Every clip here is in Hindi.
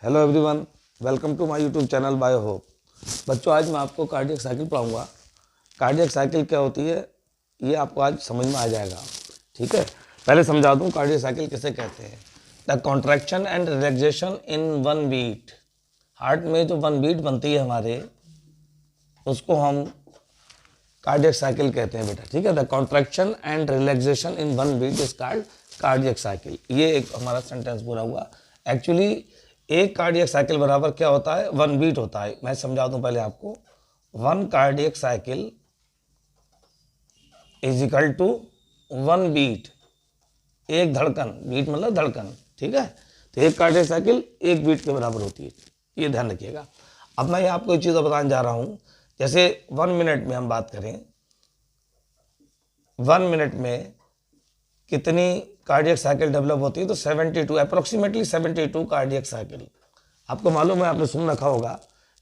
Hello everyone, welcome to my YouTube channel Bio Hope. बच्चों, आज मैं आपको कार्डियक साइकिल पढ़ाऊंगा। कार्डियक साइकिल क्या होती है ये आपको आज समझ में आ जाएगा। ठीक है, पहले समझा दूं कार्डियक साइकिल किसे कहते हैं। The contraction and relaxation in one beat. Heart में जो वन बीट बनती है हमारे, उसको हम कार्डियक साइकिल कहते हैं बेटा। ठीक है, the contraction and relaxation in one beat is called cardiac cycle. ये एक हमारा सेंटेंस पूरा हुआ। एक्चुअली एक कार्डियक साइकिल बराबर क्या होता है, वन बीट होता है। मैं समझा दूं पहले आपको। One cardiac cycle is equal to one beat, एक धड़कन। बीट मतलब धड़कन। ठीक है, तो एक कार्डियक साइकिल एक बीट के बराबर होती है, ये ध्यान रखिएगा। अब मैं आपको एक चीज़ बताने जा रहा हूं। जैसे 1 मिनट में हम बात करें, 1 मिनट में कितनी कार्डियक साइकिल डेवलप होती है, तो 72, अप्रोक्सीमेटली 72 कार्डियक साइकिल। आपको मालूम है, आपने सुन रखा होगा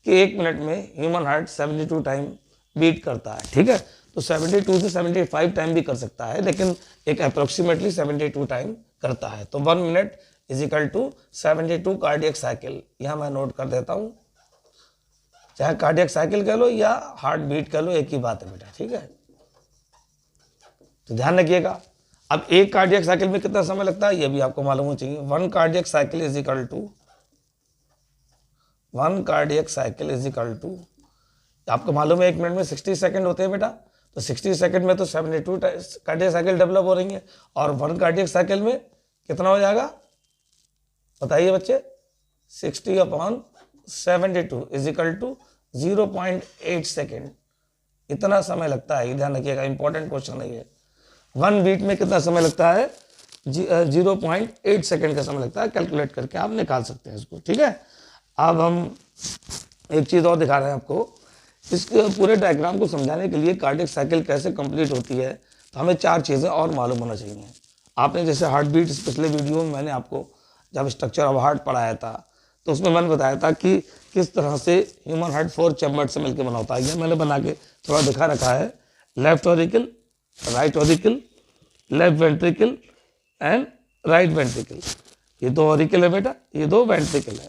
कि 1 मिनट में ह्यूमन हार्ट 72 टाइम बीट करता है। ठीक है, तो 72 से 75 टाइम भी कर सकता है, लेकिन एक अप्रोक्सीमेटली 72 टाइम करता है। तो 1 minute is equal to 72 cardiac cycle. यहां मैं नोट कर देता हूं। चाहे कार्डियक साइकिल कह लो या हार्ट बीट कह लो, एक ही बात है बेटा। ठीक है, तो ध्यान रखिएगा। अब एक कार्डियक साइकिल में कितना समय लगता है ये भी आपको मालूम होना चाहिए। One cardiac cycle is equal to आपको मालूम है 1 मिनट में 60 सेकंड होते हैं बेटा। तो 60 सेकंड में तो 72 कार्डियक साइकिल डेवलप हो रही है, और वन कार्डियक साइकिल में कितना हो जाएगा बताइए बच्चे। 60/72 इज इक्वल टू 0.8 सेकेंड। इतना समय लगता है, ध्यान रखिएगा, इंपॉर्टेंट क्वेश्चन है ये। 1 बीट में कितना समय लगता है, 0.8 सेकेंड का समय लगता है। कैलकुलेट करके आप निकाल सकते हैं इसको। ठीक है, अब हम एक चीज़ और दिखा रहे हैं आपको। इस पूरे डायग्राम को समझाने के लिए कार्डियक साइकिल कैसे कंप्लीट होती है, तो हमें 4 चीज़ें और मालूम होना चाहिए। आपने जैसे हार्ट बीट, पिछले वीडियो में मैंने आपको जब स्ट्रक्चर ऑफ हार्ट पढ़ाया था, तो उसमें मैंने बताया था कि किस तरह से ह्यूमन हार्ट 4 चैम्बर से मिलकर बना होता है। ये मैंने बना के थोड़ा दिखा रखा है। Left auricle, right auricle, left ventricle and right ventricle. ये 2 ऑरिकल है बेटा, ये 2 वेंट्रिकल है।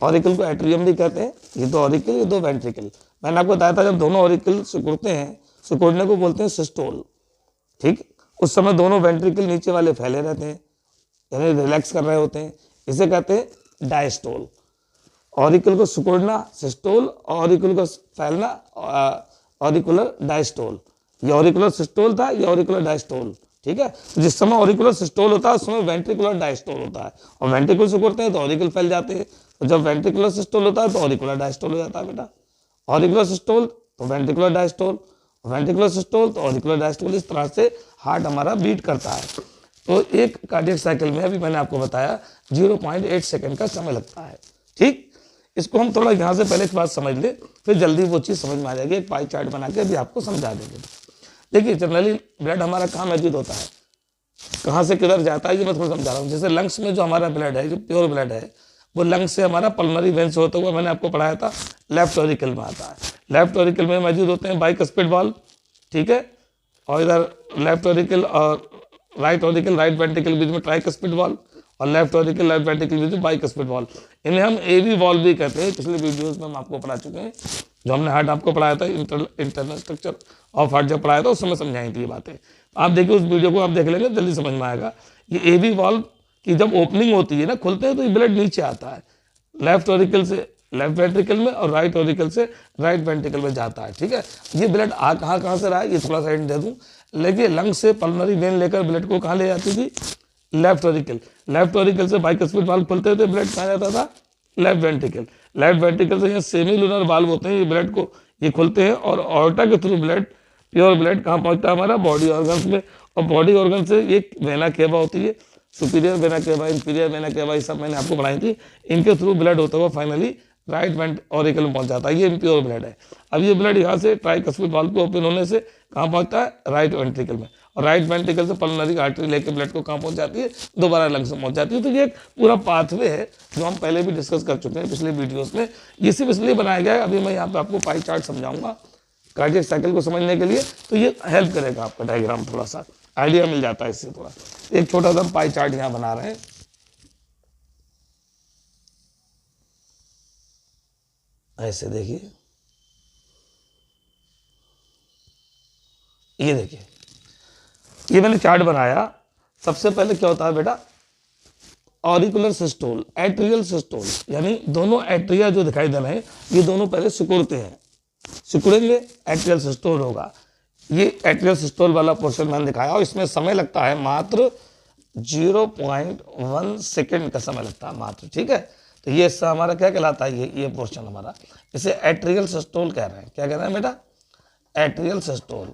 ऑरिकल को एट्रियम भी कहते हैं। ये 2 ऑरिकल, ये 2 वेंट्रिकल। मैंने आपको बताया था जब दोनों ऑरिकल सिकुड़ते हैं, सिकुड़ने को बोलते हैं सिस्टोल। ठीक, उस समय दोनों वेंट्रिकल नीचे वाले फैले रहते हैं, यानी रिलैक्स कर रहे होते हैं। इसे कहते हैं डायस्टोल। ऑरिकल को सिकुड़ना सिस्टोल, ऑरिकल को फैलना ऑरिकुलर डायस्टोल। ये ऑरिकुलर सिस्टोल था, ये ऑरिकुलर डायस्टोल। ठीक है, तो जिस समय ऑरिकुलर सिस्टोल होता है उस समय वेंट्रिकुलर डायस्टोल होता है, और वेंट्रिकल सिकुड़ते हैं तो ऑरिकल फैल जाते हैं। तो जब वेंट्रिकुलर सिस्टोल होता है तो ऑरिकुलर डायस्टोल हो जाता है बेटा। ऑरिकुलर सिस्टोल तो वेंट्रिकुलर डायस्टोल, वेंट्रिकुलर सिस्टोल तो ऑरिकुलर डायस्टोल। इस तरह से हार्ट हमारा बीट करता है। तो एक कार्डियक साइकिल में अभी मैंने आपको बताया 0.8 सेकेंड का समय लगता है। ठीक, इसको हम थोड़ा यहाँ से पहले एक बात समझ ले, फिर जल्दी वो चीज़ समझ में आ जाएगी। एक पाई चार्ट बना के अभी आपको समझा देंगे। देखिए, जनरली ब्लड हमारा कहाँ मौजूद होता है, कहाँ से किधर जाता है, ये मैं थोड़ा समझा रहा हूँ। जैसे लंग्स में जो हमारा ब्लड है, जो प्योर ब्लड है, वो लंग्स से हमारा पल्मोनरी वेन से होता हुआ मैंने आपको पढ़ाया था लेफ्ट ऑरिकल में आता है। लेफ्ट ऑरिकल में मौजूद होते हैं बाइकस्पिड वाल्व। ठीक है, और इधर लेफ्ट ऑरिकल और राइट ऑरिकल, राइट वेंट्रिकल बीच में ट्राइकस्पिड वाल्व, और लेफ्ट ऑरिकल, लेफ्ट वेंट्रिकल बीच में बाइकस्पिड वाल्व। इन्हें हम एवी वाल्व भी कहते हैं। पिछले वीडियोस में हम आपको पढ़ा चुके हैं। जो हमने हार्ट आपको पढ़ाया था, इंटरनल स्ट्रक्चर ऑफ हार्ट जब पढ़ाया था, उस समय समझाई थी ये बातें। आप देखिए, उस वीडियो को आप देख लेंगे, जल्दी समझ में आएगा। ये एवी वाल्व की जब ओपनिंग होती है ना, खुलते हैं, तो ये ब्लड नीचे आता है लेफ्ट ऑरिकल से लेफ्ट वेंट्रिकल में, और राइट ऑरिकल से राइट वेंट्रिकल में जाता है। ठीक है, ये ब्लड कहाँ से रहा है, ये थोड़ा सा हिंट दे दूँ। लेकिन लंग से पल्मोनरी वेन लेकर ब्लड को कहाँ ले जाती थी, लेफ्ट ऑरिकल। लेफ्ट ऑरिकल से बाइकस्पिड वाल्व खुलते थे, ब्लड कहाँ जाता था, लेफ्ट वेंट्रिकल। लेफ्ट वेंट्रिकल से यहाँ सेमीलुनर वाल्व होते हैं, ये ब्लड को ये खुलते हैं, और ऑर्टा के थ्रू ब्लड, प्योर ब्लड कहाँ पहुँचता है हमारा, बॉडी ऑर्गन्स में। और बॉडी ऑर्गन से एक वेना केवा होती है, superior vena cava, inferior vena cava, ये सब मैंने आपको पढ़ाई थी। इनके थ्रू ब्लड होता हुआ फाइनली राइट वेंट ऑरिकल में पहुंच जाता है। ये इम्प्योर ब्लड है। अब ये ब्लड यहाँ से ट्राइकस्पिड वाल्व को ओपन होने से कहाँ पहुंचता है, राइट वेंट्रिकल में, और राइट वेंट्रिकल से पल्मोनरी आर्टरी लेके ब्लड को कहाँ पहुंच जाती है, दोबारा लंग्स में पहुंच जाती है। तो ये एक पूरा पाथवे है जो हम पहले भी डिस्कस कर चुके हैं पिछले वीडियोस में। ये सिर्फ इसलिए बनाया गया है, अभी मैं यहाँ पे आपको पाई चार्ट समझाऊंगा कार्डियक साइकिल को समझने के लिए, तो ये हेल्प करेगा आपका डायग्राम, थोड़ा सा आइडिया मिल जाता है इससे। थोड़ा एक छोटा सा पाई चार्ट यहाँ बना रहे हैं। ऐसे देखिए, ये देखिए, ये मैंने चार्ट बनाया। सबसे पहले क्या होता है बेटा, ऑरिकुलर सिस्टोल, एट्रियल सिस्टोल, यानी दोनों एट्रिया जो दिखाई दे रहे हैं ये दोनों पहले सिकुड़ते हैं, सिकुड़ेंगे एट्रियल सिस्टोल होगा। ये एट्रियल सिस्टोल वाला पोर्शन मैंने दिखाया और इसमें समय लगता है मात्र 0.1 सेकेंड का समय लगता है मात्र, ठीक है। तो ये हिस्सा हमारा क्या कहलाता है, ये पोर्शन हमारा, इसे एट्रियल सिस्टोल कह रहे हैं। क्या कह रहे हैं बेटा, एट्रियल सिस्टोल।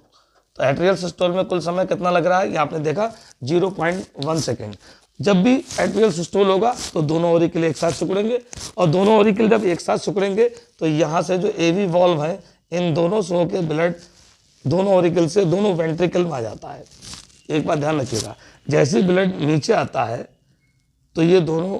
तो एट्रियल सिस्टोल में कुल समय कितना लग रहा है, ये आपने देखा 0.1 सेकेंड। जब भी एट्रियल सिस्टोल होगा तो दोनों ऑरिकल एक साथ सिकुड़ेंगे, और दोनों ऑरिकल जब एक साथ सिकुड़ेंगे तो यहाँ से जो एवी वॉल्व है, इन दोनों से होकर ब्लड दोनों ऑरिकल से दोनों वेंट्रिकल में आ जाता है। एक बात ध्यान रखिएगा, जैसे ब्लड नीचे आता है तो ये दोनों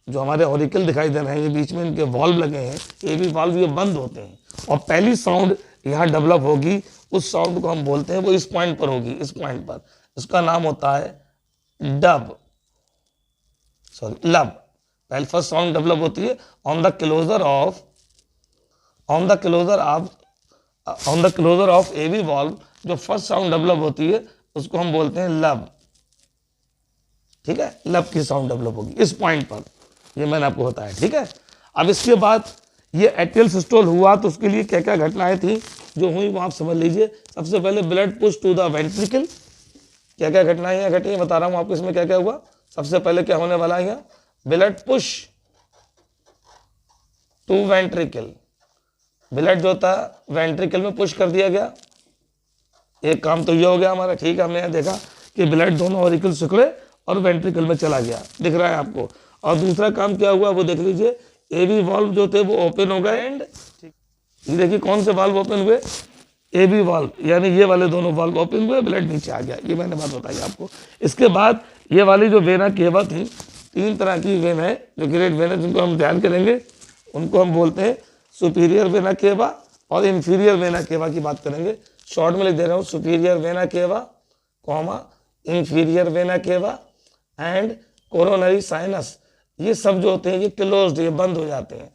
जो हमारे ऑरिकल दिखाई दे रहे हैं, ये बीच में इनके वॉल्व लगे हैं, एवी वॉल्व, ये बंद होते हैं और पहली साउंड यहाँ डेवलप होगी, उस साउंड को हम बोलते हैं, वो इस पॉइंट पर होगी, इस पॉइंट पर, इसका नाम होता है डब, सॉरी लब। पहले फर्स्ट साउंड डेवलप होती है on the closure of AV valve. जो फर्स्ट साउंड डेवलप होती है उसको हम बोलते हैं लब, ठीक है, लब की साउंड डेवलप होगी इस पॉइंट पर, ये मैंने आपको बताया, ठीक है। अब इसके बाद ये एट्रियल सिस्टोल हुआ तो उसके लिए क्या क्या घटनाएं थी जो हुई वो आप समझ लीजिए। सबसे पहले blood push to the ventricle, क्या क्या घटनाएं यहाँ घटी बता रहा हूँ आपको, इसमें क्या क्या हुआ। सबसे पहले क्या होने वाला है, यहाँ blood push to ventricle, blood जो था वेंट्रिकल में पुश कर दिया गया, एक काम तो ये हो गया हमारा, ठीक है। हमने यहाँ देखा कि ब्लड दोनों ऑरिकल सिकुड़े और वेंट्रिकल में चला गया, दिख रहा है आपको। और दूसरा काम क्या हुआ वो देख लीजिए, एवी वाल्व जो थे वो ओपन हो गए, एंड ये देखिए कौन से वाल्व ओपन हुए, एवी वाल्व, यानी ये वाले दोनों वाल्व ओपन हुए, ब्लड नीचे आ गया, ये मैंने बात बताई आपको। इसके बाद ये वाली जो वेना केवा थी, 3 तरह की वेन है जो ग्रेट वेन है, जिनको हम ध्यान करेंगे, उनको हम बोलते हैं सुपीरियर वेना केवा और इंफीरियर वेना केवा की बात करेंगे। शॉर्ट में लिख दे रहा हूँ, superior vena cava comma inferior vena cava and coronary sinus. ये सब जो होते हैं ये क्लोज्ड, ये बंद हो जाते हैं,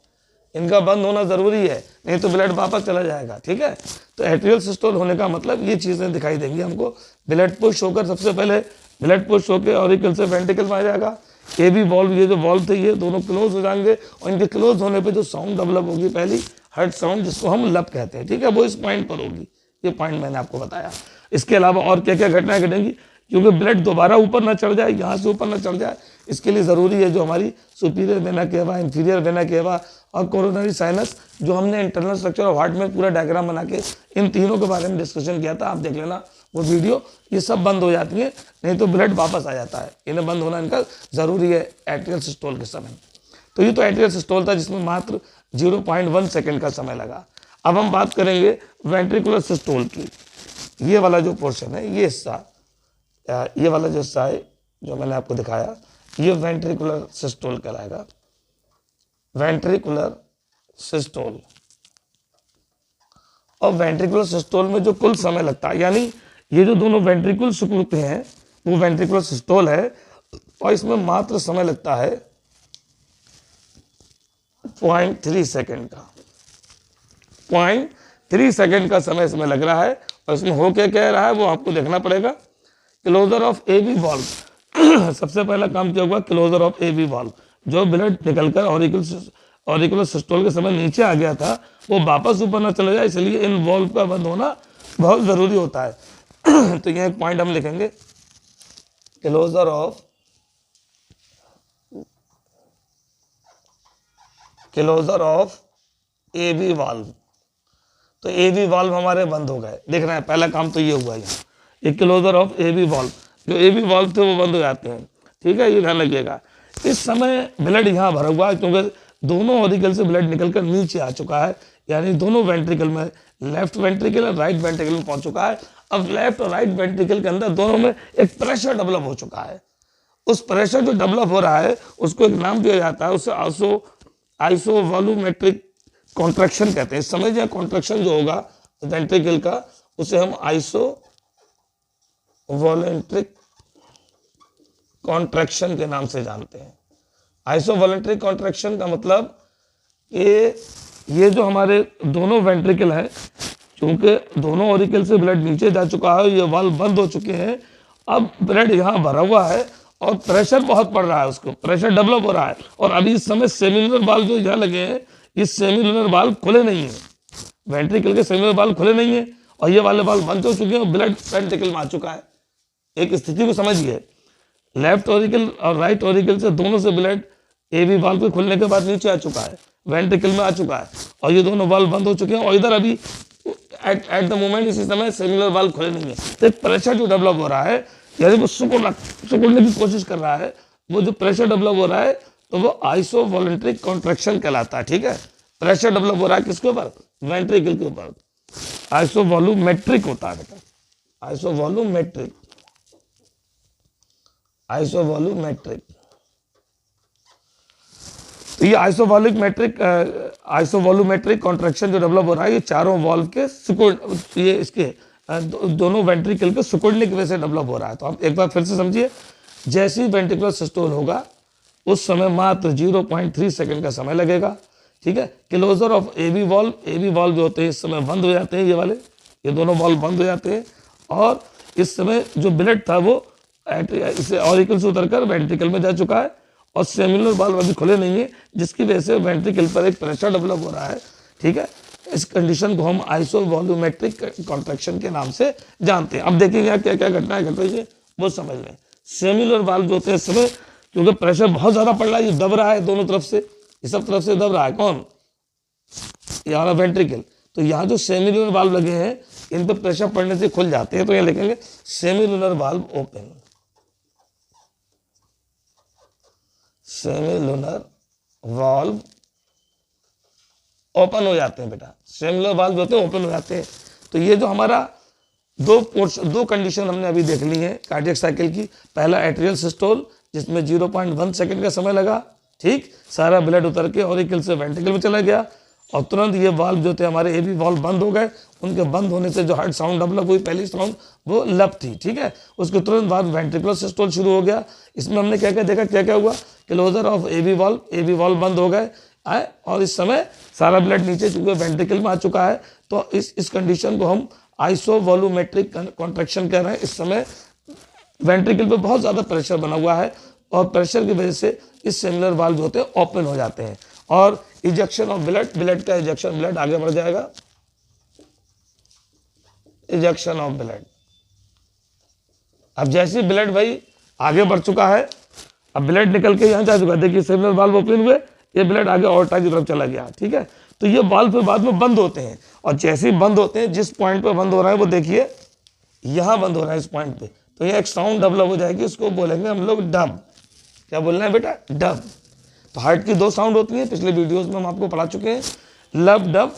इनका बंद होना जरूरी है, नहीं तो ब्लड वापस चला जाएगा, ठीक है। तो एट्रियल सिस्टोल होने का मतलब ये चीजें दिखाई देंगी हमको, ब्लड पुश होकर सबसे पहले ब्लड पुश होकर ऑरिकल से वेंट्रिकल में आ जाएगा, एवी वॉल्व, ये जो वॉल्व थे ये दोनों क्लोज हो जाएंगे और इनके क्लोज होने पे जो साउंड डेवलप होगी पहली हर्ट साउंड, जिसको हम लब कहते हैं, ठीक है, वो इस पॉइंट पर होगी, ये पॉइंट मैंने आपको बताया। इसके अलावा और क्या क्या घटनाएं घटेंगी, क्योंकि ब्लड दोबारा ऊपर ना चढ़ जाए, यहाँ से ऊपर ना चढ़ जाए, इसके लिए ज़रूरी है जो हमारी superior vena cava, inferior vena cava और कोरोनरी साइनस, जो हमने इंटरनल स्ट्रक्चर ऑफ हार्ट में पूरा डायग्राम बना के इन तीनों के बारे में डिस्कशन किया था, आप देख लेना वो वीडियो, ये सब बंद हो जाती है, नहीं तो ब्लड वापस आ जाता है, इन्हें बंद होना इनका ज़रूरी है एट्रियल सिस्टोल के समय। तो ये तो एट्रियल सिस्टोल था जिसमें मात्र 0.1 सेकेंड का समय लगा। अब हम बात करेंगे वेंट्रिकुलर सिस्टोल की। ये वाला जो पोर्शन है, ये हिस्सा, ये वाला जो हिस्सा है जो मैंने आपको दिखाया, ये वेंट्रिकुलर सिस्टोल कहलाएगा, वेंट्रिकुलर सिस्टोल। और वेंट्रिकुलर सिस्टोल में जो कुल समय लगता है, यानी ये जो दोनों वेंट्रिकल सिकुड़ते हैं वो वेंट्रिकुलर सिस्टोल है, और इसमें मात्र समय लगता है 0.3 सेकेंड का, 0.3 सेकेंड का समय इसमें लग रहा है। और इसमें हो क्या कह रहा है वो आपको देखना पड़ेगा। क्लोजर ऑफ एवी वॉल्व, सबसे पहला काम क्या हुआ, क्लोजर ऑफ एवी वॉल्व, जो ब्लड निकलकर ऑरिकुलर सिस्टोल के समय नीचे आ गया था वो वापस ऊपर ना चला जाए, इसलिए इन वॉल्व का बंद होना बहुत जरूरी होता है। तो यह एक पॉइंट हम लिखेंगे, क्लोजर ऑफ एवी वाल्व। तो एवी वाल्व हमारे बंद हो गए, देख रहे हैं, पहला काम तो ये हुआ यहाँ, ये क्लोजर ऑफ एवी वाल्व, जो एवी वाल्व थे वो बंद हो जाते हैं, ठीक है, ये ध्यान रखिएगा। इस समय ब्लड यहाँ भरा हुआ है क्योंकि दोनों ऑरिकल से ब्लड निकलकर नीचे आ चुका है, यानी दोनों वेंट्रिकल में, लेफ्ट वेंट्रिकल और राइट वेंट्रिकल में पहुंच चुका है। अब लेफ्ट और राइट वेंट्रिकल के अंदर दोनों में एक प्रेशर डेवलप हो चुका है। उस प्रेशर जो डेवलप हो रहा है उसको एक नाम दिया जाता है, उसे आइसोवॉल्यूमेट्रिक कॉन्ट्रैक्शन कहते हैं। समझ जाए, कॉन्ट्रैक्शन जो होगा वेंट्रिकल का उसे हम आइसोवॉल्यूमेट्रिक कॉन्ट्रैक्शन के नाम से जानते हैं। आइसोवॉल्यूमेट्रिक कॉन्ट्रैक्शन का मतलब कि ये जो हमारे दोनों वेंट्रिकल हैं, क्योंकि दोनों ऑरिकल से ब्लड नीचे जा चुका है, ये वाल्व बंद हो चुके हैं, अब ब्लड यहाँ भरा हुआ है और प्रेशर बहुत पड़ रहा है, उसको प्रेशर डेवलप हो रहा है। और अभी इस समय सेमिलुनर वाल्व जो यहाँ लगे हैं, इस सेमिलुनर वाल्व खुले नहीं है, वेंट्रिकल के सेमिलुनर वाल्व खुले नहीं है और ये वाले वाल्व बंद हो चुके हैं और ब्लड वेंट्रिकल में आ चुका है। एक स्थिति को समझिए, लेफ्ट ऑरिकल और राइट ऑरिकल से दोनों से ब्लड एबी वाल्व के खुलने के बाद नीचे आ चुका है, वेंट्रिकल में आ चुका है और ये दोनों वाल्व बंद हो चुके हैं और इधर अभी एट द मोमेंट इसी समय सेलुलर वाल्व खुले नहीं है। तो एक प्रेशर जो डेवलप हो रहा है, यानी वो सिकुड़ने की कोशिश कर रहा है, वो जो प्रेशर डेवलप हो रहा है तो वो आइसोवॉलेंट्रिक कॉन्ट्रैक्शन कहलाता है। ठीक है, प्रेशर डेवलप हो रहा है किसके ऊपर? वेंट्रिकल के ऊपर। आइसोवॉल्यूमेट्रिक होता है बेटा, आइसोवॉल्यूमेट्रिक, आइसोवॉल्यूमेट्रिक। तो ये आइसोवॉल्यूमेट्रिक कॉन्ट्रैक्शन जो डेवलप हो रहा है, ये चारों वॉल्व के सिकुड़, ये इसके दोनों वेंट्रिकल के सिकुड़ने की वजह से डेवलप हो रहा है। तो आप एक बार फिर से समझिए, जैसे ही वेंट्रिकुलर सिस्टोल होगा उस समय मात्र 0.3 सेकंड का समय लगेगा। ठीक है, क्लोजर ऑफ एबी वॉल्व जो होते हैं इस समय बंद हो जाते हैं, ये वाले, ये दोनों वॉल्व बंद हो जाते हैं और इस समय जो ब्लड था वो इसे ऑरिकल से उतरकर वेंट्रिकल में जा चुका है और सेमिलर वाल्व अभी खुले नहीं है, जिसकी वजह से वेंट्रिकल पर एक प्रेशर डेवलप हो रहा है। ठीक है, इस कंडीशन को हम आइसोवॉल्यूमेट्रिक कॉन्ट्रैक्शन के नाम से जानते हैं। अब देखिए यहाँ क्या क्या घटनाएं घट रही है वो समझ लें। सेमिलर वाल्व जो होते हैं इस समय, क्योंकि प्रेशर बहुत ज्यादा पड़ रहा है, ये दब रहा है दोनों तरफ से, ये सब तरफ से दब रहा है, कौन? ये हमारा वेंट्रिकल। तो यहाँ जो सेमिलर वाल्व लगे हैं इन पर प्रेशर पड़ने से खुल जाते हैं, तो यहाँ लिखेंगे similar valve open, semilunar valve open हो जाते हैं बेटा, सेमिलर वाल्व होते हैं ओपन हो जाते हैं। तो ये जो हमारा दो कंडीशन हमने अभी देख ली है कार्डियक साइकिल की। पहला एट्रियल सिस्टोल जिसमें 0.1 सेकंड का समय लगा, ठीक, सारा ब्लड उतर के ऑरिकल से वेंट्रिकल में चला गया और तुरंत ये वाल्व जो थे हमारे एबी वाल्व बंद हो गए। उनके बंद होने से जो हार्ट साउंड डेवलप हुई, पहली साउंड वो लब थी। ठीक है, उसके तुरंत बाद वेंट्रिकुलर सिस्टोल शुरू हो गया। इसमें हमने क्या क्या देखा, क्या क्या हुआ? क्लोजर ऑफ एबी वाल्व बंद हो गए आए और इस समय सारा ब्लड नीचे चूंकि वेंट्रिकल में आ चुका है। तो इस कंडीशन को हम आइसोवॉल्यूमेट्रिक कॉन्ट्रैक्शन कह रहे हैं। इस समय वेंट्रिकल पे बहुत ज़्यादा प्रेशर बना हुआ है और प्रेशर की वजह से इस सेमिलर वाल्व होते हैं ओपन हो जाते हैं और इजेक्शन ऑफ ब्लड का इजेक्शन, ब्लड आगे बढ़ जाएगा, इजेक्शन ऑफ ब्लड। अब जैसे ब्लड भाई आगे बढ़ चुका है, अब ब्लड निकल के यहाँ जा चुका है, देखिए सेमिलर वाल्व ओपन हुए, ये ब्लड आगे ऑर्टा की तरफ चला गया। ठीक है, तो ये वाल्व फिर बाद में बंद होते हैं और जैसे ही बंद होते हैं, जिस पॉइंट पे बंद हो रहा है वो देखिए यहाँ बंद हो रहा है इस पॉइंट पे, तो ये एक साउंड डेवलप हो जाएगी, उसको बोलेंगे हम लोग डब। क्या बोलना है बेटा? डब। तो हार्ट की दो साउंड होती है, पिछले वीडियोस में हम आपको पढ़ा चुके हैं, lub dub.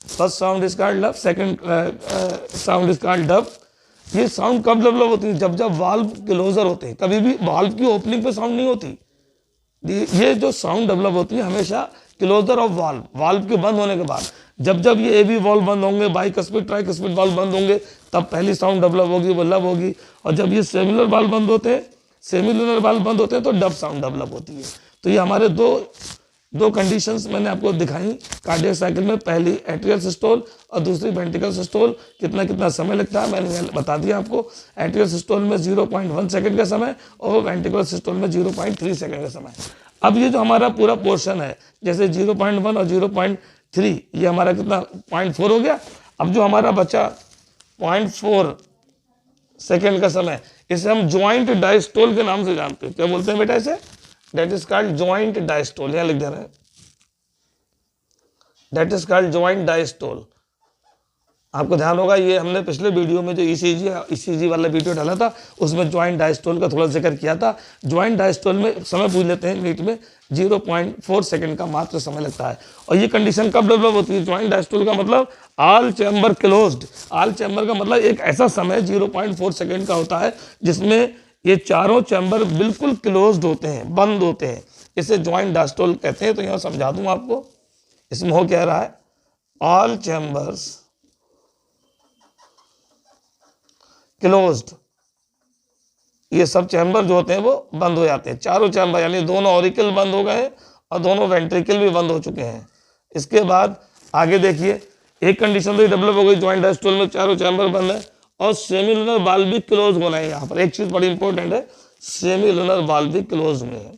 First sound is called lub, second sound is called dub. ये साउंड कब डेवलप होती है? जब वाल्व क्लोजर होते हैं, कभी भी वाल्व की ओपनिंग पे साउंड नहीं होती। ये जो साउंड डेवलप होती है हमेशा क्लोजर ऑफ वाल्व के बंद होने के बाद। जब ये एबी वाल्व बंद होंगे, बाइकस्पिड ट्राइकस्पिड वाल्व बंद होंगे, तब पहली साउंड डेवलप होगी, वो लब होगी। और जब ये सेमिलर वाल्व बंद होते हैं, तो डब साउंड डेवलप होती है। तो ये हमारे दो कंडीशंस मैंने आपको दिखाई कार्डियक साइकिल में, पहली एट्रियल सिस्टोल और दूसरी वेंट्रिकल सिस्टोल। कितना समय लगता है मैंने बता दिया आपको। एट्रियल सिस्टोल में 0.1 सेकंड का समय और वेंट्रिकल सिस्टोल में 0.3 सेकंड का समय। अब ये जो हमारा पूरा पोर्शन है, जैसे 0.1 और 0.3, ये हमारा कितना 0.4 हो गया। अब जो हमारा बचा 0.4 सेकेंड का समय, इसे हम ज्वाइंट डायस्टोल के नाम से जानते हैं। क्या बोलते हैं बेटा इसे? That is called joint diastole, यहाँ लिख दे रहे हैं, that is called joint diastole। आपको ध्यान होगा, ये हमने पिछले वीडियो में जो ईसीजी वाला वीडियो डाला था उसमें ज्वाइंट डायस्टोल का थोड़ा जिक्र किया था। ज्वाइंट डायस्टोल में समय पूछ लेते हैं मिनट में, 0.4 सेकंड का मात्र समय लगता है। और ये कंडीशन कब डेवलप होती है? ज्वाइंट डायस्टोल का मतलब all chamber closed. All chamber का मतलब एक ऐसा समय 0.4 सेकंड का होता है जिसमें ये चारों चैम्बर बिल्कुल क्लोज्ड होते हैं, बंद होते हैं। इसे ज्वाइंट डायस्टोल कहते हैं। तो यहाँ समझा दूं आपको, इसमें हो क्या रहा है, ऑल चैम्बर्स क्लोज्ड, ये सब चैम्बर जो होते हैं वो बंद हो जाते हैं। चारों चैम्बर यानी दोनों ऑरिकल बंद हो गए और दोनों वेंट्रिकल भी बंद हो चुके हैं। इसके बाद आगे देखिए, एक कंडीशन तो डेवलप हो गई, ज्वाइंट डायस्टोल में चारों चैम्बर बंद है और सेमीलुनर वाल्व भी क्लोज होना है। यहाँ पर एक चीज बड़ी इंपॉर्टेंट है, सेमीलुनर वाल्व भी क्लोज में है,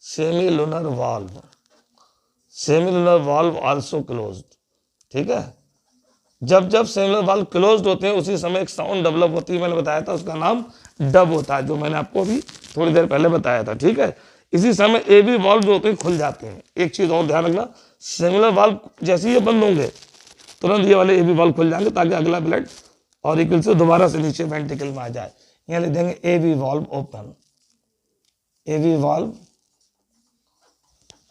सेमीलुनर वाल्व आल्सो क्लोज्ड। ठीक है, जब जब सेमीलुनर वाल्व क्लोज्ड होते हैं उसी समय एक साउंड डेवलप होती है, मैंने बताया था उसका नाम डब होता है, जो मैंने आपको अभी थोड़ी देर पहले बताया था। ठीक है, इसी समय ए बी वाल्व जो होते हैं खुल जाते हैं। एक चीज और ध्यान रखना, सेमीलुनर वाल्व जैसे ही ये बंद होंगे तुरंत ये वाले ए बी वाल्व खुल जाएंगे ताकि अगला ब्लड ऑरिकल से दोबारा से नीचे वेंट्रिकल में आ जाए। यहाँ लिख देंगे A B valve open, A B valve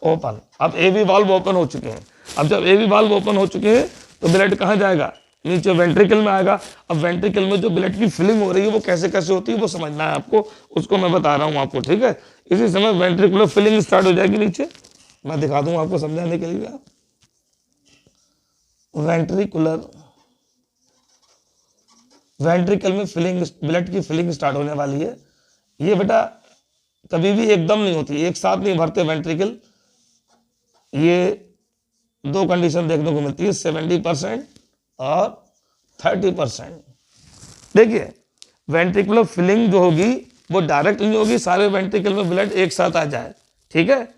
open. अब ए बी वाल्व ओपन हो चुके हैं। अब जब ए बी वाल्व ओपन हो चुके हैं तो ब्लड कहाँ जाएगा, नीचे वेंट्रिकल में आएगा। अब वेंट्रिकल में जो ब्लड की फिलिंग हो रही है वो कैसे कैसे होती है वो समझना है आपको, उसको मैं बता रहा हूँ आपको। ठीक है, इसी समय वेंट्रिकुलर फिलिंग स्टार्ट हो जाएगी नीचे, मैं दिखा दूंगा आपको समझाने के लिए। वेंट्रिकल में फिलिंग, ब्लड की फिलिंग स्टार्ट होने वाली है। ये बेटा कभी भी एकदम नहीं होती, एक साथ नहीं भरते वेंट्रिकल। ये दो कंडीशन देखने को मिलती है, 70% और 30%। देखिए, वेंट्रिकुलर फिलिंग जो होगी वो डायरेक्ट नहीं होगी, सारे वेंट्रिकल में ब्लड एक साथ आ जाए। ठीक है,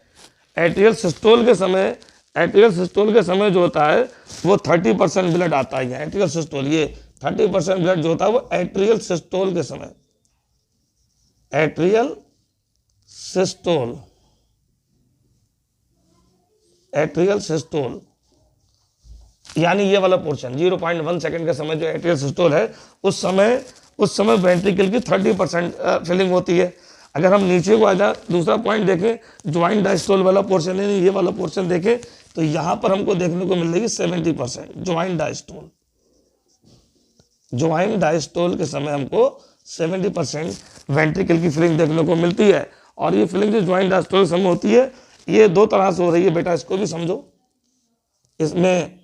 एट्रियल सिस्टोल के समय जो होता है वो 30% ब्लड आता है। एट्रियल सिस्टोल, ये 30% ब्लड जो होता है वो एट्रियल सिस्टोल के समय, एट्रियल सिस्टोल यानी ये वाला पोर्शन 0.1 सेकंड का समय जो एट्रियल सिस्टोल है, उस समय वेंट्रिकल की 30% फिलिंग होती है। अगर हम नीचे को आ जाए, दूसरा पॉइंट देखें, ज्वाइंट डायस्टोल वाला पोर्शन है, ये वाला पोर्शन देखें तो यहाँ पर हमको देखने को मिल रही है 70%। ज्वाइंट डायस्टोल के समय हमको 70% वेंट्रिकल की फिलिंग देखने को मिलती है। और ये फिलिंग जो ज्वाइंट डायस्टोल के समय होती है ये दो तरह से हो रही है बेटा, इसको भी समझो। इसमें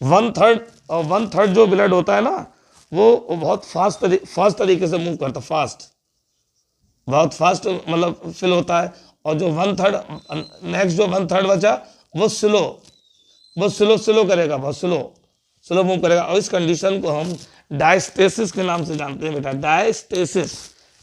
1/3 जो ब्लड होता है ना वो बहुत फास्ट तरीके से मूव करता है, बहुत फास्ट मतलब फिल होता है। और जो 1/3 नेक्स्ट जो 1/3 बचा वो स्लो करेगा, बहुत स्लो मूव करेगा। और इस कंडीशन को हम डायस्टेसिस के नाम से जानते हैं बेटा, डायस्टेसिस,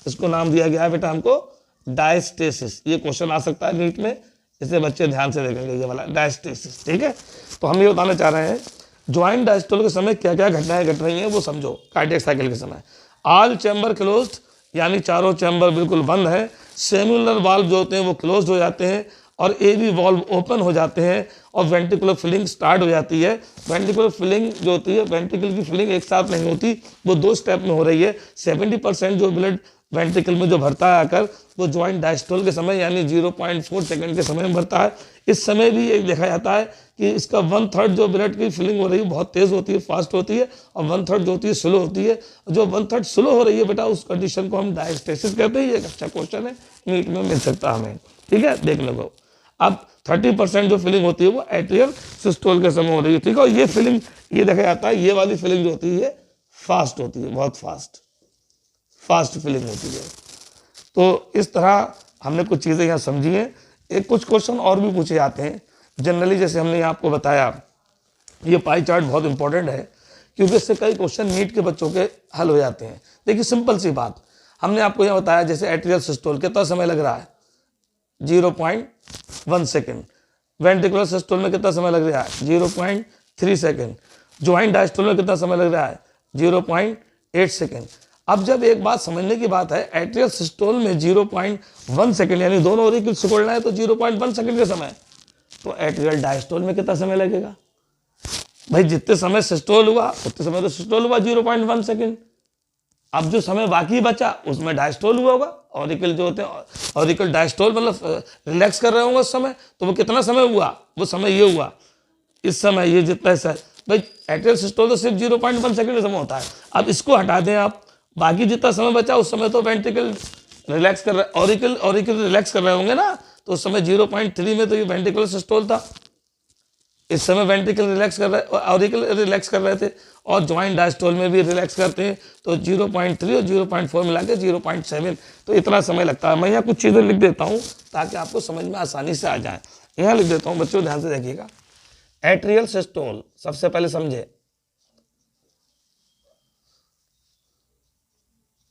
इसको नाम दिया गया है बेटा हमको डायस्टेसिस। ये क्वेश्चन आ सकता है नीट में, इसे बच्चे ध्यान से देखेंगे, ये वाला डायस्टेसिस। ठीक है, तो हम ये बताना चाह रहे हैं ज्वाइंट डायस्टोल के समय क्या क्या घटनाएं घट रही हैं वो समझो। कार्डियक साइकिल के समय ऑल चैम्बर क्लोज्ड, यानी चारों चैम्बर बिल्कुल बंद है। सेम्युलर वाल्व जो होते हैं वो क्लोज्ड हो जाते हैं और ए बी वाल्व ओपन हो जाते हैं और वेंट्रिकुलर फिलिंग स्टार्ट हो जाती है। वेंट्रिकुलर फिलिंग जो होती है, वेंट्रिकल की फिलिंग एक साथ नहीं होती, वो दो स्टेप में हो रही है। 70% जो ब्लड वेंट्रिकल में जो भरता है आकर वो ज्वाइंट डायस्टोल के समय यानी 0.4 सेकंड के समय में भरता है। इस समय भी एक देखा जाता है कि इसका 1/3 जो ब्लड की फिलिंग हो रही है बहुत तेज होती है, फास्ट होती है, और 1/3 जो होती है स्लो होती है। जो 1/3 स्लो हो रही है बेटा उस कंडीशन को हम डायस्टेसिस कहते हैं। ये एक अच्छा क्वेश्चन है, नीट में मिल सकता है हमें। ठीक है, देख लो। अब 30% जो फिलिंग होती है वो एट्रियल सिस्टोल के समय हो रही है। ठीक है, ये फिलिंग ये देखा जाता है, ये वाली फिलिंग जो होती है फास्ट होती है, बहुत फास्ट फिलिंग होती है। तो इस तरह हमने कुछ चीज़ें यहाँ समझी हैं। एक कुछ क्वेश्चन और भी पूछे जाते हैं जनरली, जैसे हमने यहाँ आपको बताया। ये पाई चार्ट बहुत इंपॉर्टेंट है क्योंकि इससे कई क्वेश्चन नीट के बच्चों के हल हो जाते हैं। देखिए सिंपल सी बात, हमने आपको यहाँ बताया जैसे एट्रियल सिस्टोल कितना समय लग रहा है 0.1 सेकेंड, वेंट्रिकुलर सिस्टोल में कितना समय लग रहा है 0.3 सेकेंड, ज्वाइंट डायस्टोल में कितना समय लग रहा है 0.8 सेकेंड। अब जब एक बात समझने की बात है, एट्रियल सिस्टोल में 0.1 सेकेंड यानी दोनों ऑरिकल सिकुड़ना है तो 0.1 सेकेंड का समय, तो एट्रियल डायस्टोल में कितना समय लगेगा भाई? जितने समय सिस्टोल हुआ उतने समय तो सिस्टोल हुआ 0.1 सेकेंड। अब जो समय बाकी बचा उसमें डायस्टोल हुआ होगा। ऑरिकल जो होते हैं, ऑरिकल डायस्टोल मतलब रिलैक्स कर रहे होंगे उस समय, तो वो कितना समय हुआ, वो समय ये हुआ, इस समय ये जितना है भाई। एट्रियल सिस्टोल तो सिर्फ 0.1 सेकेंड का समय होता है। अब इसको हटा दें आप, बाकी जितना समय बचा उस समय तो वेंट्रिकल रिलैक्स कर रहे, ऑरिकल रिलैक्स कर रहे होंगे ना, तो उस समय 0.3 में तो ये वेंट्रिकुलर सिस्टोल था। इस समय वेंट्रिकल रिलैक्स कर रहे, ऑरिकल रिलैक्स कर रहे थे, और ज्वाइंट डायस्टोल में भी रिलैक्स करते हैं, तो 0.3 और 0.4 मिला के 0.7, तो इतना समय लगता है। मैं यहाँ कुछ चीज़ें लिख देता हूँ ताकि आपको समझ में आसानी से आ जाए। यहाँ लिख देता हूँ, बच्चों ध्यान से देखिएगा। एट्रियल सिस्टोल सबसे पहले समझे,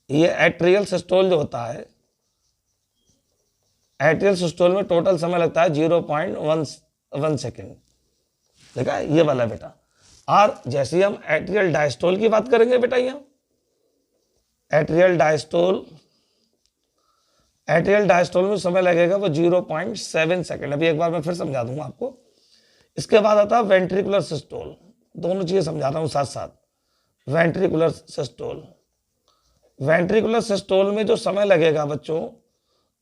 ये एट्रियल सिस्टोल जो होता है, एट्रियल सिस्टोल में टोटल समय लगता है 0.1 सेकेंड, देखा है ये वाला बेटा। और जैसे ही हम एट्रियल डायस्टोल की बात करेंगे बेटा, यहाँ एट्रियल डायस्टोल में समय लगेगा वो 0.7 सेकेंड। अभी एक बार मैं फिर समझा दूंगा आपको। इसके बाद आता है वेंट्रिकुलर सिस्टोल, दोनों चीजें समझा रहा हूं साथ साथ। वेंट्रिकुलर सिस्टोल में जो समय लगेगा बच्चों,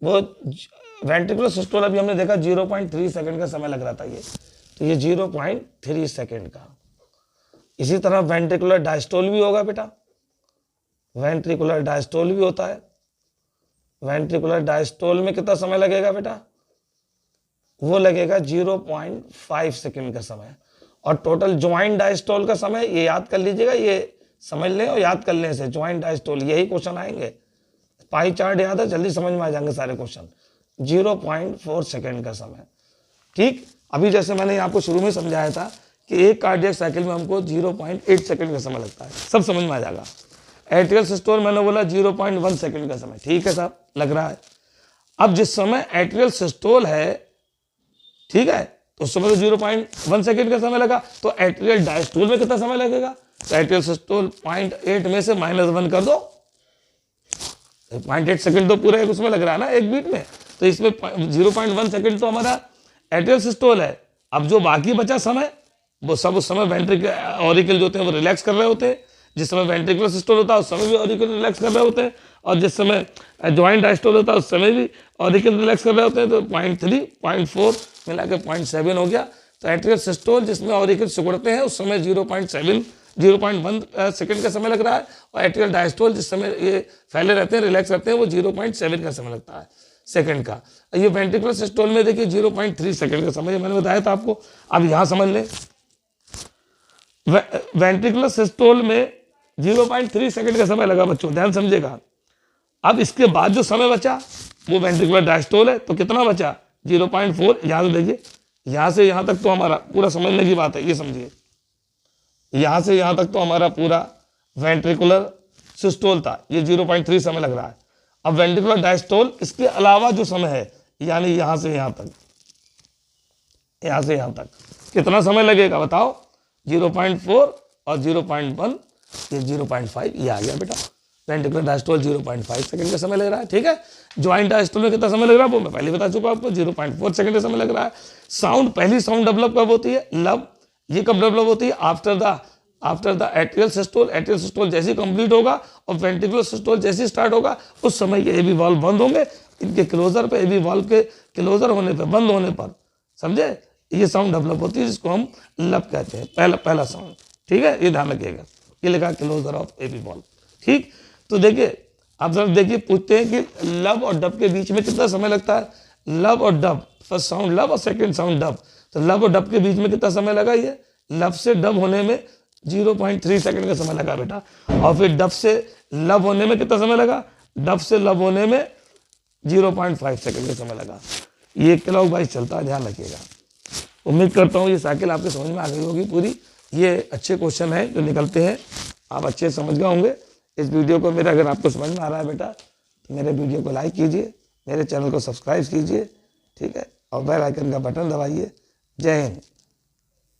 वो वेंट्रिकुलर सिस्टोल अभी हमने देखा 0.3 सेकेंड का समय लग रहा था ये, तो ये 0.3 सेकेंड का। इसी तरह वेंट्रिकुलर डायस्टोल भी होगा बेटा, वेंट्रिकुलर डायस्टोल भी होता है। वेंट्रिकुलर डायस्टोल में कितना समय लगेगा बेटा, वो लगेगा 0.5 सेकेंड का समय। और टोटल ज्वाइंट डायस्टोल का समय ये याद कर लीजिएगा, ये समझ लें और याद कर लें से, ज्वाइंट डायस्टोल यही क्वेश्चन आएंगे। पाई चार्ट याद है, जल्दी समझ में आ जाएंगे सारे क्वेश्चन। 0.4 सेकेंड का समय। ठीक, अभी जैसे मैंने आपको शुरू में समझाया था कि एक कार्डियक साइकिल में हमको 0.8 सेकेंड का समय लगता है, सब समझ में आ जाएगा। एट्रियल सिस्टोल मैंने बोला 0.1 सेकेंड का समय, ठीक है साहब, लग रहा है। अब जिस समय एट्रियल सिस्टोल है, ठीक है, तो उस समय तो 0.1 सेकेंड का समय लगा, तो एट्रियल डायस्टोल में कितना समय लगेगा, तो एट्रियल सिस्टोल 0.8 में से -1 कर दो, 0.8 सेकेंड तो पूरा एक उसमें लग रहा है ना, एक बीट में, तो इसमें 0.1 सेकेंड तो हमारा एट्रियल सिस्टोल है। अब जो बाकी बचा समय, वो सब उस समय वेंट्रिकल ऑरिकल जो होते हैं वो रिलैक्स कर रहे होते हैं। जिस समय वेंट्रिकुलर सिस्टोल होता है उस समय भी ऑरिकल रिलैक्स कर रहे होते हैं, और जिस समय ज्वाइंट डायस्टोल होता है उस समय भी ऑरिकल रिलैक्स कर रहे होते हैं। तो 0.3, 0.4 मिला के 0.7 हो गया। तो एट्रियल सिस्टोल जिसमें ऑरिकल सिकुड़ते हैं उस समय 0.1 सेकेंड का समय लग रहा है, और एट्रियल डायस्टोल जिस समय ये फैले रहते हैं, रिलैक्स करते हैं, वो 0.7 का समय लगता है सेकेंड का। ये वेंट्रिकुलर सिस्टोल में देखिए 0.3 सेकेंड का समय मैंने बताया था आपको। अब यहाँ समझ लें, वेंट्रिकुलर सिस्टोल में 0.3 सेकेंड का समय लगा बच्चों, ध्यान समझेगा। अब इसके बाद जो समय बचा वो वेंट्रिकुलर डायस्टोल है, तो कितना बचा 0.4। यहाँ से देखिए, यहाँ से यहाँ तक तो हमारा पूरा समझने की बात है, ये समझिए, यहाँ से यहाँ तक तो हमारा पूरा वेंट्रिकुलर सिस्टोल था, ये 0.3 समय लग रहा है। अब वेंट्रिकुलर डायस्टोल इसके अलावा जो समय है, यानी यहाँ से यहाँ तक, यहाँ से यहाँ तक कितना समय लगेगा बताओ, 0.4 और 0.1, ये 0.5, ये आ गया बेटा। वेंट्रिकुलर डायस्टोल 0.5 सेकंड का समय लग रहा है, ठीक है। ज्वाइंट डायस्टोल में कितना समय लग रहा है वो मैं पहले बता चुका आपको, 0.4 सेकंड का समय लग रहा है। साउंड, पहली साउंड डेवलप कब होती है, लब, ये कब डेवलप होती है, after the atrial systole. Atrial systole जैसे कंप्लीट होगा और वेंट्रिकुलर सिस्टोल जैसे स्टार्ट होगा, उस समय ये एबी वाल्व बंद होंगे। इनके क्लोजर पे, एबी वाल्व के क्लोजर होने पे, बंद होने पर, समझे, ये साउंड डेवलप होती है जिसको हम लब कहते हैं, पहला साउंड, ठीक है, ये ध्यान रखिएगा। ये लिखा क्लोजर ऑफ एबी वाल्व, ठीक। तो देखिए, आप जरा देखिए, पूछते हैं कि लब और डब के बीच में कितना समय लगता है। लब और डब, फर्स्ट साउंड लब और सेकंड साउंड डब, तो लब और डब के बीच में कितना समय लगा, ये लब से डब होने में 0.3 सेकंड का समय लगा बेटा। और फिर डब से लब होने में कितना समय लगा, डब से लब होने में 0.5 सेकंड का समय लगा। ये क्लॉक वाइज चलता है, ध्यान रखिएगा। उम्मीद करता हूँ ये साइकिल आपके समझ में आ गई होगी पूरी। ये अच्छे क्वेश्चन हैं जो निकलते हैं, आप अच्छे समझ गए होंगे। इस वीडियो को मेरा अगर आपको समझ में आ रहा है बेटा, तो मेरे वीडियो को लाइक कीजिए, मेरे चैनल को सब्सक्राइब कीजिए, ठीक है, और बेल आइकन का बटन दबाइए। जय हिंद।